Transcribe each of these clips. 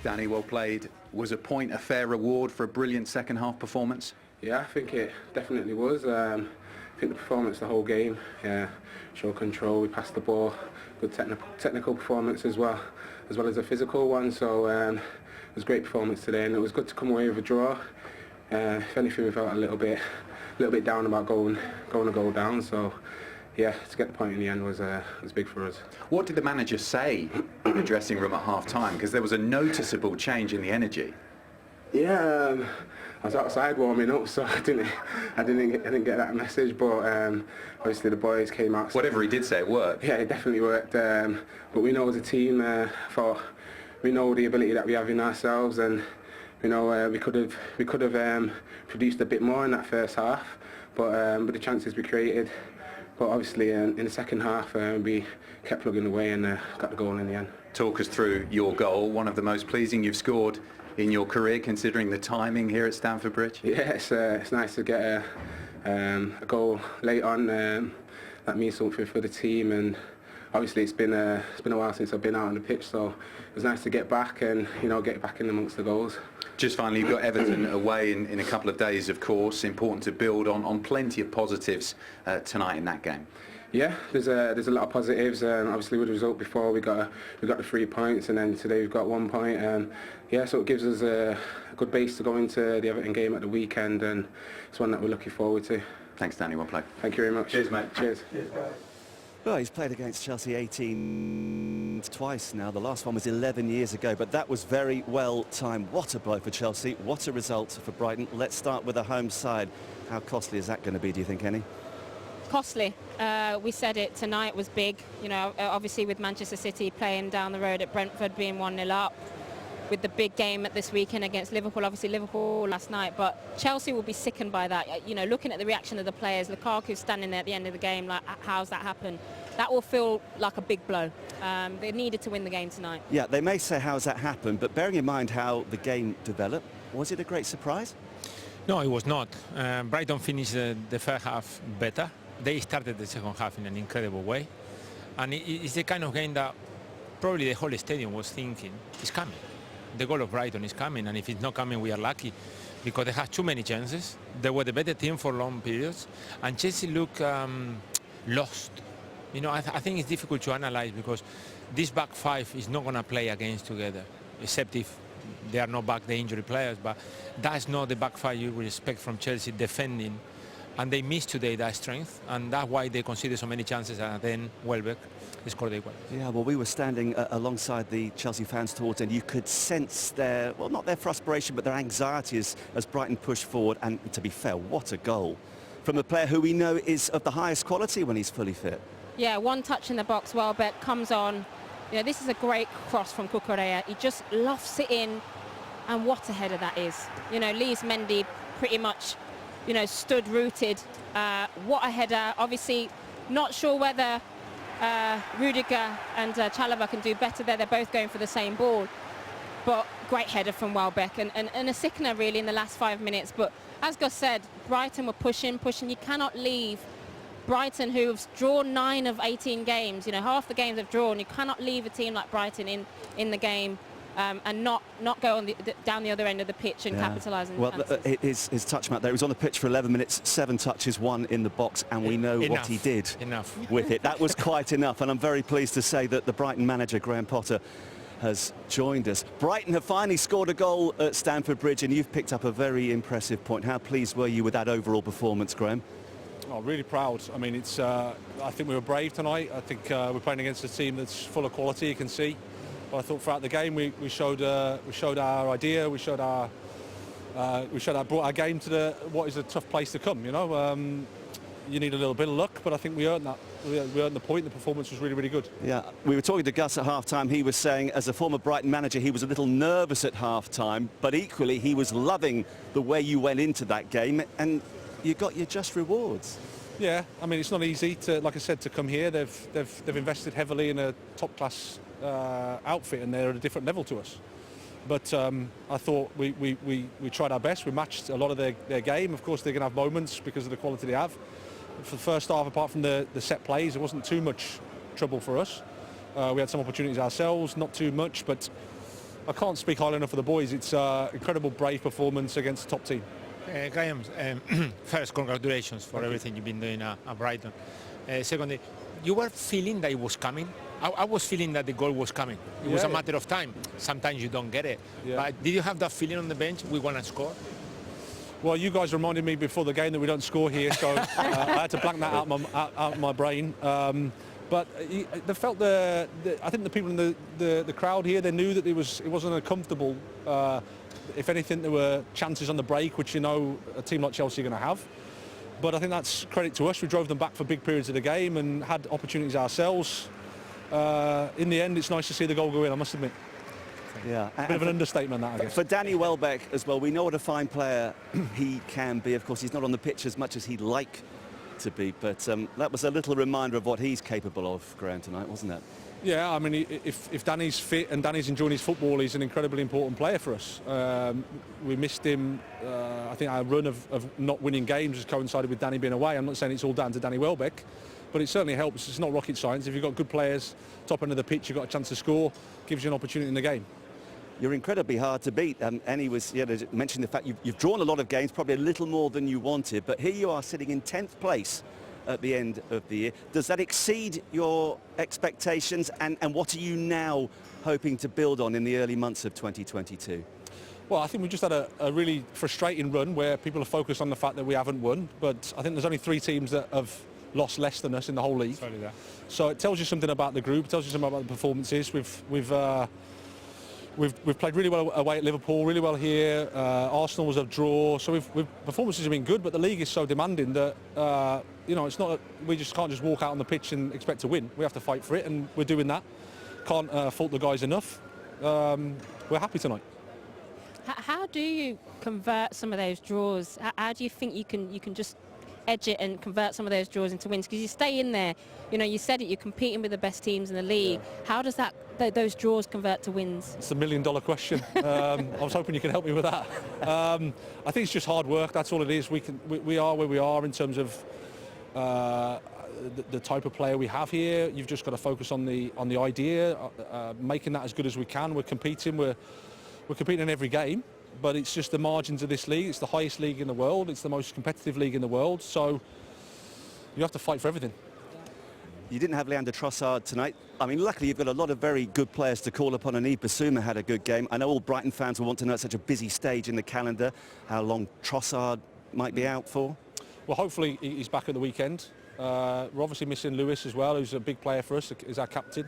Danny, well played. Was a point a fair reward for a brilliant second half performance? Yeah, I think it definitely was. I think the performance the whole game, showed control, we passed the ball, good technical performance as well as a physical one. So it was a great performance today, and it was good to come away with a draw. If anything, we felt a little bit down about going a goal down. So yeah, to get the point in the end was big for us. What did the manager say in the dressing room at half-time? Because there was a noticeable change in the energy. Yeah, I was outside warming up, so I didn't get that message. But obviously the boys came out. Whatever he did say, it worked. Yeah, it definitely worked. But we know as a team, we know the ability that we have in ourselves, and we know we could have produced a bit more in that first half. But with the chances we created. But obviously in the second half we kept plugging away and got the goal in the end. Talk us through your goal, one of the most pleasing you've scored in your career, considering the timing here at Stamford Bridge. Yeah, it's nice to get a goal late on. That means something for the team, and obviously it's been a while since I've been out on the pitch, so it was nice to get back and get back in amongst the goals. Just finally, you've got Everton away in a couple of days, of course. Important to build on plenty of positives tonight in that game. Yeah, there's a lot of positives. Obviously, with the result before, we got the 3 points, and then today we've got 1 point. Yeah, so it gives us a good base to go into the Everton game at the weekend, and it's one that we're looking forward to. Thanks, Danny. Well played. Thank you very much. Cheers, mate. Cheers. Well, he's played against Chelsea 18 twice now. The last one was 11 years ago, but that was very well timed. What a blow for Chelsea. What a result for Brighton. Let's start with the home side. How costly is that going to be, do you think, Henny? Costly. We said it tonight was big. Obviously with Manchester City playing down the road at Brentford, being 1-0 up. With the big game at this weekend against Liverpool, obviously Liverpool last night, but Chelsea will be sickened by that. Looking at the reaction of the players, Lukaku standing there at the end of the game, like, how's that happen? That will feel like a big blow. They needed to win the game tonight. Yeah, they may say how's that happened, but bearing in mind how the game developed, was it a great surprise? No, it was not. Brighton finished the first half better. They started the second half in an incredible way, and it's the kind of game that probably the whole stadium was thinking is coming. The goal of Brighton is coming, and if it's not coming, we are lucky, because they had too many chances. They were the better team for long periods, and Chelsea look lost. I think it's difficult to analyze, because this back five is not going to play against together, except if they are not back the injury players. But that's not the back five you would expect from Chelsea defending, and they missed today that strength, and that's why they conceded so many chances, and then Welbeck scored the equal. Yeah, well, we were standing alongside the Chelsea fans towards, and you could sense their, well, not their frustration, but their anxiety as Brighton pushed forward. And to be fair, what a goal from a player who we know is of the highest quality when he's fully fit. Yeah, one touch in the box, Welbeck comes on. This is a great cross from ᴠᴏᴞ. He just lofts it in, and what a header that is. Lees Mendy pretty much, stood rooted. What a header. Obviously, not sure whether Rudiger and ᴍᴏᴀ can do better there. They're both going for the same ball. But great header from Welbeck, and a sickener really in the last 5 minutes. But as Gus said, Brighton were pushing. You cannot leave Brighton, who've drawn 9 of 18 games. Half the games they've drawn. You cannot leave a team like Brighton in the game. And not go down the other end of the pitch and capitalise on the chances. His touch map there, he was on the pitch for 11 minutes, 7 touches, 1 in the box, and we know what he did with it. That was quite enough, and I'm very pleased to say that the Brighton manager, Graham Potter, has joined us. Brighton have finally scored a goal at Stamford Bridge, and you've picked up a very impressive point. How pleased were you with that overall performance, Graham? Oh, really proud. I mean, I think we were brave tonight. I think we're playing against a team that's full of quality, you can see. But I thought throughout the game we showed our idea, we brought our game to what is a tough place to come. You need a little bit of luck, but I think we earned that. We earned the point. The performance was really, really good. Yeah, we were talking to Gus at half-time. He was saying, as a former Brighton manager, he was a little nervous at half-time, but equally he was loving the way you went into that game, and you got your just rewards. Yeah, I mean, it's not easy to, like I said, to come here. They've invested heavily in a top-class outfit, and they're at a different level to us. But I thought we tried our best. We matched a lot of their game. Of course, they're going to have moments because of the quality they have. For the first half, apart from the set plays, it wasn't too much trouble for us. We had some opportunities ourselves, not too much, but I can't speak highly enough for the boys. It's incredible brave performance against the top team. Graham, first, congratulations for everything you've been doing at Brighton. Secondly, you were feeling that it was coming. I was feeling that the goal was coming. It was a matter of time. Sometimes you don't get it. Yeah. But did you have that feeling on the bench, we want to score? Well, you guys reminded me before the game that we don't score here, so I had to blank that out of my brain. But they felt I think the people in the crowd here, they knew that it wasn't uncomfortable. If anything, there were chances on the break, which you know a team like Chelsea are going to have. But I think that's credit to us. We drove them back for big periods of the game and had opportunities ourselves. In the end, it's nice to see the goal go in, I must admit. Yeah, a bit of an understatement, that, I guess. For 광𴑚 as well, we know what a fine player he can be. Of course, he's not on the pitch as much as he'd like to be, but that was a little reminder of what he's capable of, Graham, tonight, wasn't it? Yeah, I mean, if Danny's fit and Danny's enjoying his football, he's an incredibly important player for us. We missed him. I think our run of not winning games has coincided with Danny being away. I'm not saying it's all down to Danny Welbeck, but it certainly helps. It's not rocket science. If you've got good players, top end of the pitch, you've got a chance to score, gives you an opportunity in the game. You're incredibly hard to beat, and he was mentioned the fact you've drawn a lot of games, probably a little more than you wanted, but here you are sitting in 10th place at the end of the year. Does that exceed your expectations, and what are you now hoping to build on in the early months of 2022? Well, I think we just had a really frustrating run where people are focused on the fact that we haven't won, but I think there's only 3 teams that have lost less than us in the whole league. So it tells you something about the group, it tells you something about the performances. We've played really well away at Liverpool, really well here. Arsenal was a draw, so performances have been good, but the league is so demanding that it's not we just can't just walk out on the pitch and expect to win. We have to fight for it, and we're doing that. Can't fault the guys enough. We're happy tonight. How do you convert some of those draws? How do you think you can just edge it and convert some of those draws into wins? Because you stay in there, you said it, you're competing with the best teams in the league. Yeah. How does those draws convert to wins? It's a $1 million question. I was hoping you could help me with that. I think it's just hard work. That's all it is. We are where we are in terms of the type of player we have here. You've just got to focus on the idea, making that as good as we can. We're competing. We're competing in every game. But it's just the margins of this league. It's the highest league in the world. It's the most competitive league in the world. So you have to fight for everything. You didn't have Leandro Trossard tonight. I mean, luckily you've got a lot of very good players to call upon, and ᴑᴏ had a good game. I know all Brighton fans will want to know at such a busy stage in the calendar how long Trossard might be out for. Well, hopefully he's back at the weekend. We're obviously missing Lewis as well, who's a big player for us, is our captain.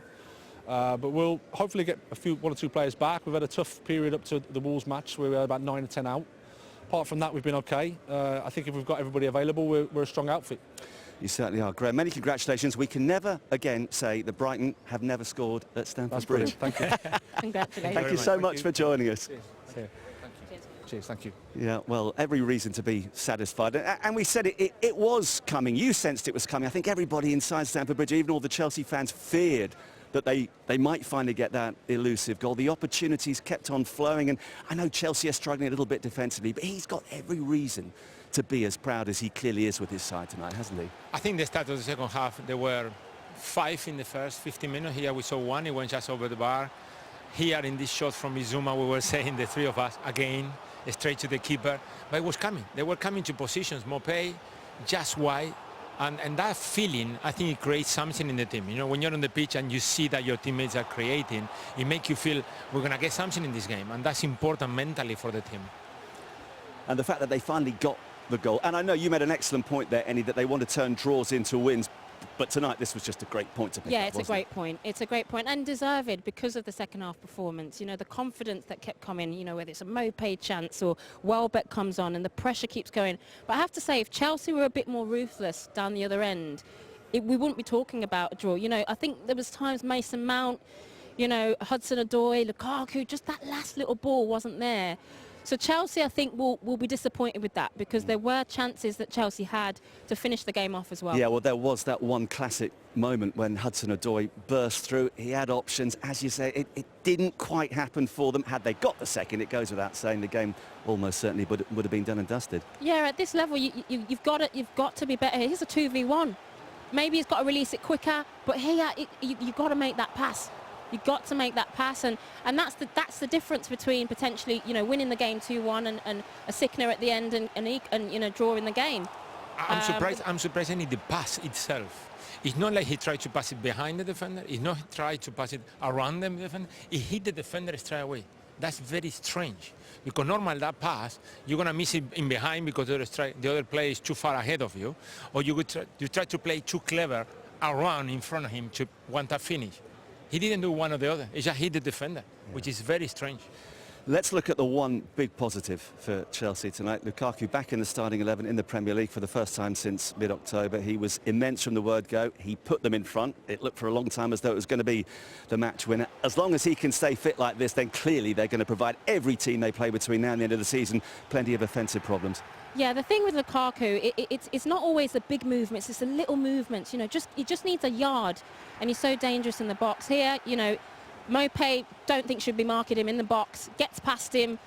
But we'll hopefully get 1 or 2 players back. We've had a tough period up to the Wolves match where we had about 9 or 10 out. Apart from that, we've been okay. I think if we've got everybody available, we're a strong outfit. You certainly are, Graham. Many congratulations. We can never again say that Brighton have never scored at Stamford Bridge. Thank you. Congratulations. Thank you so much for joining us. Cheers. Thank you. Cheers, thank you. Yeah, well, every reason to be satisfied. And we said it was coming. You sensed it was coming. I think everybody inside Stamford Bridge, even all the Chelsea fans, feared that they might finally get that elusive goal. The opportunities kept on flowing, and I know Chelsea are struggling a little bit defensively, but he's got every reason to be as proud as he clearly is with his side tonight, hasn't he? I think the start of the second half, there were 5 in the first 15 minutes. Here we saw 1, it went just over the bar. Here in this shot from Bizuma, we were saying, the 3 of us, again, straight to the keeper. But it was coming. They were coming to positions, Mopé, just wide. And that feeling, I think it creates something in the team. When you're on the pitch and you see that your teammates are creating, it makes you feel we're going to get something in this game. And that's important mentally for the team. And the fact that they finally got the goal. And I know you made an excellent point there, Ennie, that they want to turn draws into wins. But tonight, this was just a great point to pick up, it's a great point. It's a great point, and deserved because of the second half performance. The confidence that kept coming, whether it's a Mopé chance or Welbeck comes on and the pressure keeps going. But I have to say, if Chelsea were a bit more ruthless down the other end, we wouldn't be talking about a draw. I think there was times Mason Mount, Hudson-Odoi, Lukaku, just that last little ball wasn't there. So Chelsea, I think, will be disappointed with that, because there were chances that Chelsea had to finish the game off as well. Yeah, well, there was that one classic moment when Hudson-Odoi burst through. He had options. As you say, it didn't quite happen for them. Had they got the second, it goes without saying, the game almost certainly would have been done and dusted. Yeah, at this level, you've got to be better. Here's a 2v1. Maybe he's got to release it quicker, but here, you've got to make that pass. You've got to make that pass, and that's the difference between potentially, you know, winning the game 2-1 and a sickener at the end and you know, drawing the game. I'm surprised only the pass itself. It's not like he tried to pass it behind the defender. It's not he tried to pass it around the defender. He hit the defender straight away. That's very strange. Because normal that pass, you're going to miss it in behind because the other player is too far ahead of you. Or you try to play too clever around in front of him to want a finish. He didn't do one or the other. He just hit the defender, which is very strange. Let's look at the one big positive for Chelsea tonight. Lukaku back in the starting 11 in the Premier League for the first time since mid-October. He was immense from the word go. He put them in front. It looked for a long time as though it was going to be the match winner. As long as he can stay fit like this, then clearly they're going to provide every team they play between now and the end of the season plenty of offensive problems. Yeah, the thing with Lukaku, it's not always the big movements, it's the little movements. You know, he just needs a yard, and he's so dangerous in the box. Here, you know, Maupay, don't think should be marking him in the box, gets past him,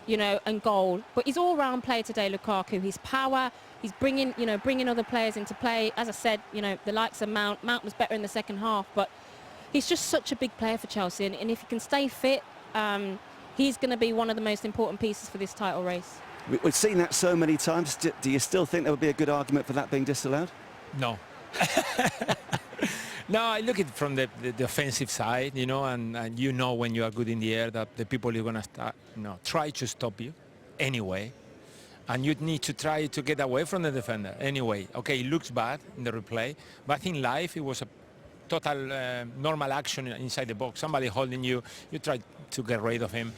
you know, and goal. But he's all-round player today, Lukaku. His power, he's bringing other players into play. As I said, you know, the likes of Mount. Mount was better in the second half, but he's just such a big player for Chelsea. And if he can stay fit, he's going to be one of the most important pieces for this title race. We've seen that so many times. Do you still think there would be a good argument for that being disallowed? No. No, I look at it from the offensive side, you know, and you know when you are good in the air that the people are going to start, you know, try to stop you anyway. And you need to try to get away from the defender anyway. Okay, it looks bad in the replay, but in life it was a total normal action inside the box. Somebody holding you, you try to get rid of him.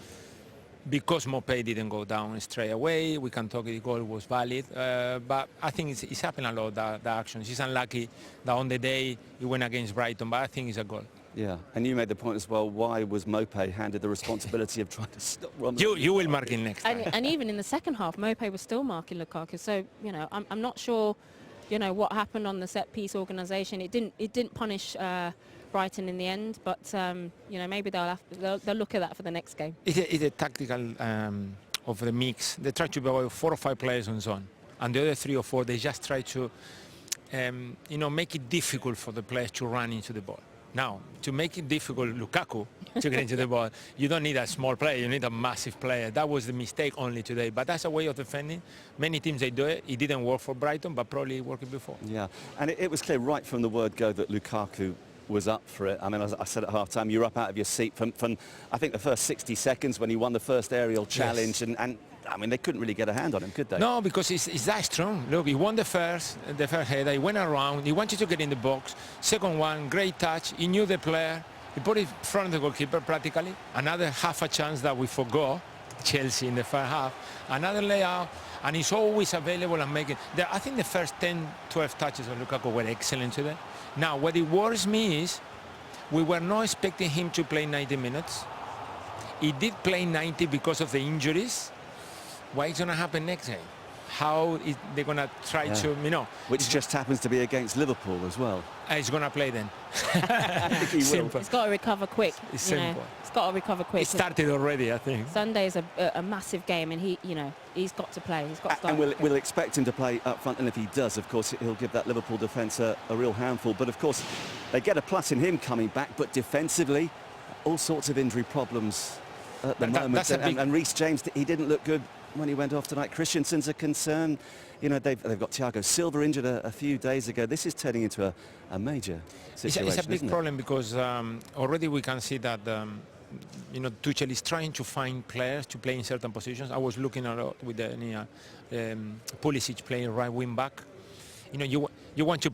Because Maupay didn't go down straight away, we can talk the goal was valid, but I think it's happened a lot, that action. He's unlucky that on the day he went against Brighton, but I think it's a goal. Yeah, and you made the point as well, why was Maupay handed the responsibility of trying to stop Ron? You will mark him next time. And even in the second half, Maupay was still marking Lukaku, so, you know, I'm not sure, you know, what happened on the set-piece organisation. It didn't punish Brighton in the end, but you know, maybe they'll look at that for the next game. It's a tactical of the mix. They try to buy 4 or 5 players on zone, and the other 3 or 4 they just try to you know, make it difficult for the players to run into the ball. Now, to make it difficult, Lukaku to get into the ball, you don't need a small player, you need a massive player. That was the mistake only today, but that's a way of defending. Many teams, they do it. It didn't work for Brighton, but probably it worked before. Yeah, and it was clear right from the word go that Lukaku was up for it. I mean, as I said at half-time, you were up out of your seat from I think the first 60 seconds when he won the first aerial challenge, yes. and I mean, they couldn't really get a hand on him, could they? No, because he's that strong. Look, he won the first header, he went around, he wanted to get in the box. Second one, great touch, he knew the player, he put it in front of the goalkeeper practically. Another half a chance that we forgot, Chelsea in the first half. Another layout, and he's always available and making. I think the first 10, 12 touches of Lukaku were excellent today. Now, what it worries me is we were not expecting him to play 90 minutes. He did play 90 because of the injuries. What's going to happen next game? How is they're going to try to, you know. Which just happens to be against Liverpool as well. He's going to play then. He will. He's got to recover quick. It's simple. He's got to recover quick. It started already, I think. Sunday's a massive game, and he's got to play. He's got to start. And we'll expect him to play up front, and if he does, of course, he'll give that Liverpool defence a real handful. But of course, they get a plus in him coming back, but defensively, all sorts of injury problems at the moment. And Reece James, he didn't look good when he went off tonight. Christensen's a concern. You know, they've got Thiago Silva injured a few days ago. This is turning into a major situation. It's a big problem because already we can see that you know, Tuchel is trying to find players to play in certain positions. I was looking a lot with Pulisic playing right wing back. You know, you want to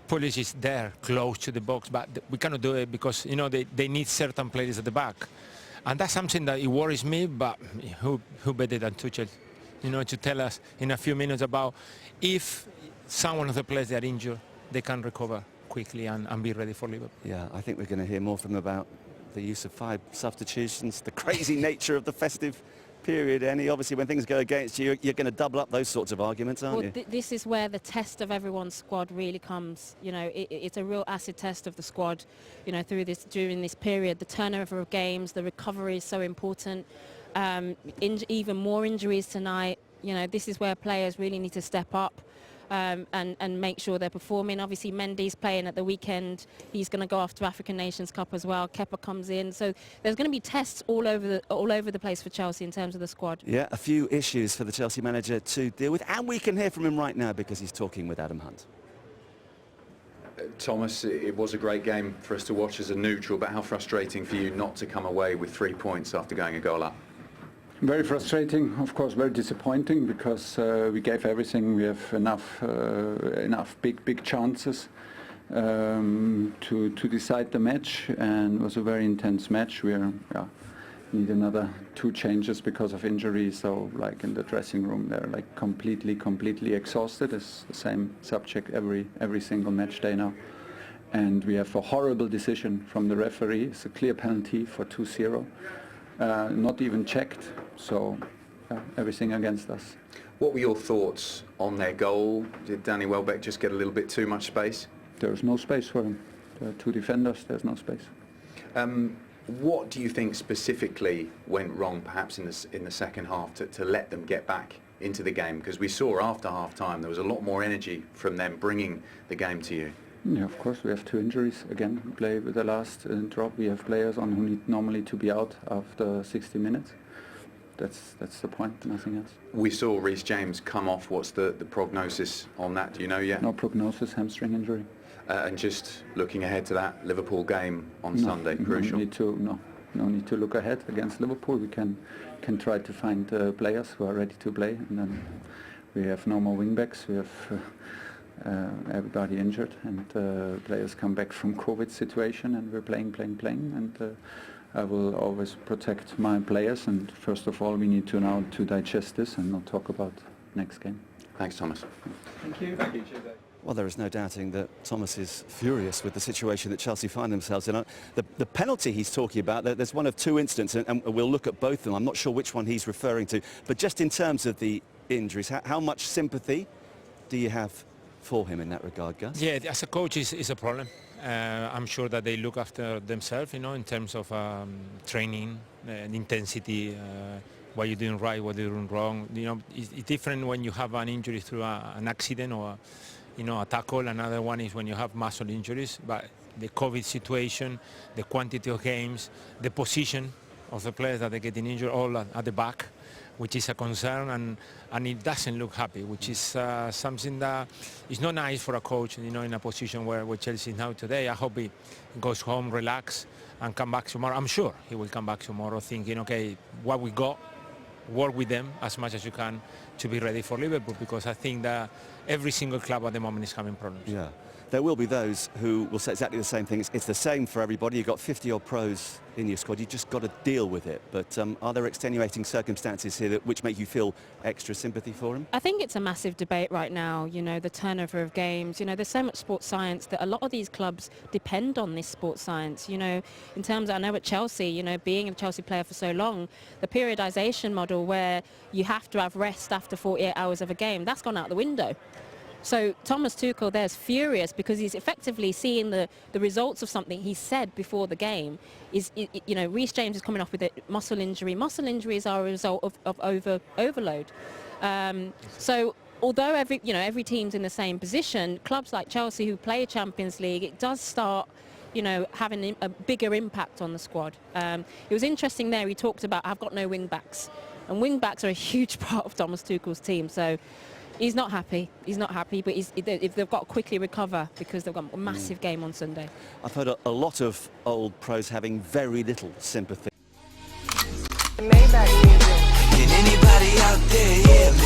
Pulisic there close to the box, but we cannot do it because, you know, they need certain players at the back. And that's something that it worries me, but who better than Tuchel, you know, to tell us in a few minutes about if someone of the players that are injured, they can recover quickly and be ready for Liverpool. Yeah, I think we're going to hear more from them about the use of 5 substitutions, the crazy nature of the festive period, Annie. Obviously, when things go against you, you're going to double up those sorts of arguments, aren't you? This is where the test of everyone's squad really comes. You know, it's a real acid test of the squad, you know, during this period. The turnover of games, the recovery is so important. Even more injuries tonight. You know, this is where players really need to step up. and make sure they're performing. Obviously, Mendy's playing at the weekend. He's going to go off to African Nations Cup as well. Kepa comes in. So there's going to be tests all over the place for Chelsea in terms of the squad. Yeah, a few issues for the Chelsea manager to deal with, and we can hear from him right now because he's talking with Adam Hunt. Thomas, it was a great game for us to watch as a neutral, but how frustrating for you not to come away with 3 points after going a goal up? Very frustrating, of course, very disappointing, because we gave everything. We have enough big chances to decide the match, and it was a very intense match. We need another 2 changes because of injury. So, like in the dressing room, they're like completely exhausted. It's the same subject every single match day now. And we have a horrible decision from the referee. It's a clear penalty for 2-0. Not even checked, so everything against us. What were your thoughts on their goal? Did Danny Welbeck just get a little bit too much space? There's no space for him. There are 2 defenders, there's no space. What do you think specifically went wrong, perhaps in the second half, to let them get back into the game? Because we saw after half-time there was a lot more energy from them bringing the game to you. Yeah, of course, we have 2 injuries. Again, we play with the last drop. We have players on who need normally to be out after 60 minutes. That's the point, nothing else. We saw Reece James come off. What's the prognosis on that? Do you know yet? No prognosis, hamstring injury. And just looking ahead to that Liverpool game on Sunday, crucial. No need to look ahead against Liverpool. We can try to find players who are ready to play, and then we have no more wing-backs. We have everybody injured, and players come back from COVID situation, and we're playing, and I will always protect my players, and first of all we need to now digest this and not talk about next game. Thanks, Thomas. Thank you. Well, there is no doubting that Thomas is furious with the situation that Chelsea find themselves in. The penalty he's talking about, there's one of 2 incidents, and we'll look at both of them. I'm not sure which one he's referring to, but just in terms of the injuries, how much sympathy do you have for him in that regard, Gus? Yeah, as a coach, it's a problem. I'm sure that they look after themselves, in terms of training and intensity, what you're doing right, what you're doing wrong. It's different when you have an injury through an accident or a tackle. Another one is when you have muscle injuries. But the COVID situation, the quantity of games, the position of the players that are getting injured, all at the back, which is a concern, and it doesn't look happy, which is something that is not nice for a coach, in a position where Chelsea is now today. I hope he goes home, relax, and come back tomorrow. I'm sure he will come back tomorrow thinking, okay, what we got, work with them as much as you can to be ready for Liverpool, because I think that every single club at the moment is having problems. Yeah. There will be those who will say exactly the same thing. It's the same for everybody. You've got 50-odd pros in your squad. You've just got to deal with it. But are there extenuating circumstances here which make you feel extra sympathy for him? I think it's a massive debate right now, the turnover of games. There's so much sports science that a lot of these clubs depend on this sports science. In terms of, I know at Chelsea, being a Chelsea player for so long, the periodization model where you have to have rest after 48 hours of a game, that's gone out the window. So Thomas Tuchel there's furious because he's effectively seeing the results of something he said before the game. Reece James is coming off with a muscle injury. Muscle injuries are a result of overload. So although every team's in the same position, clubs like Chelsea who play a Champions League, it does start having a bigger impact on the squad. It was interesting there, he talked about, I've got no wing-backs. And wing-backs are a huge part of Thomas Tuchel's team. So he's not happy. He's not happy, but if they've got to quickly recover because they've got a massive game on Sunday. I've heard a lot of old pros having very little sympathy. Can anybody out there hear me?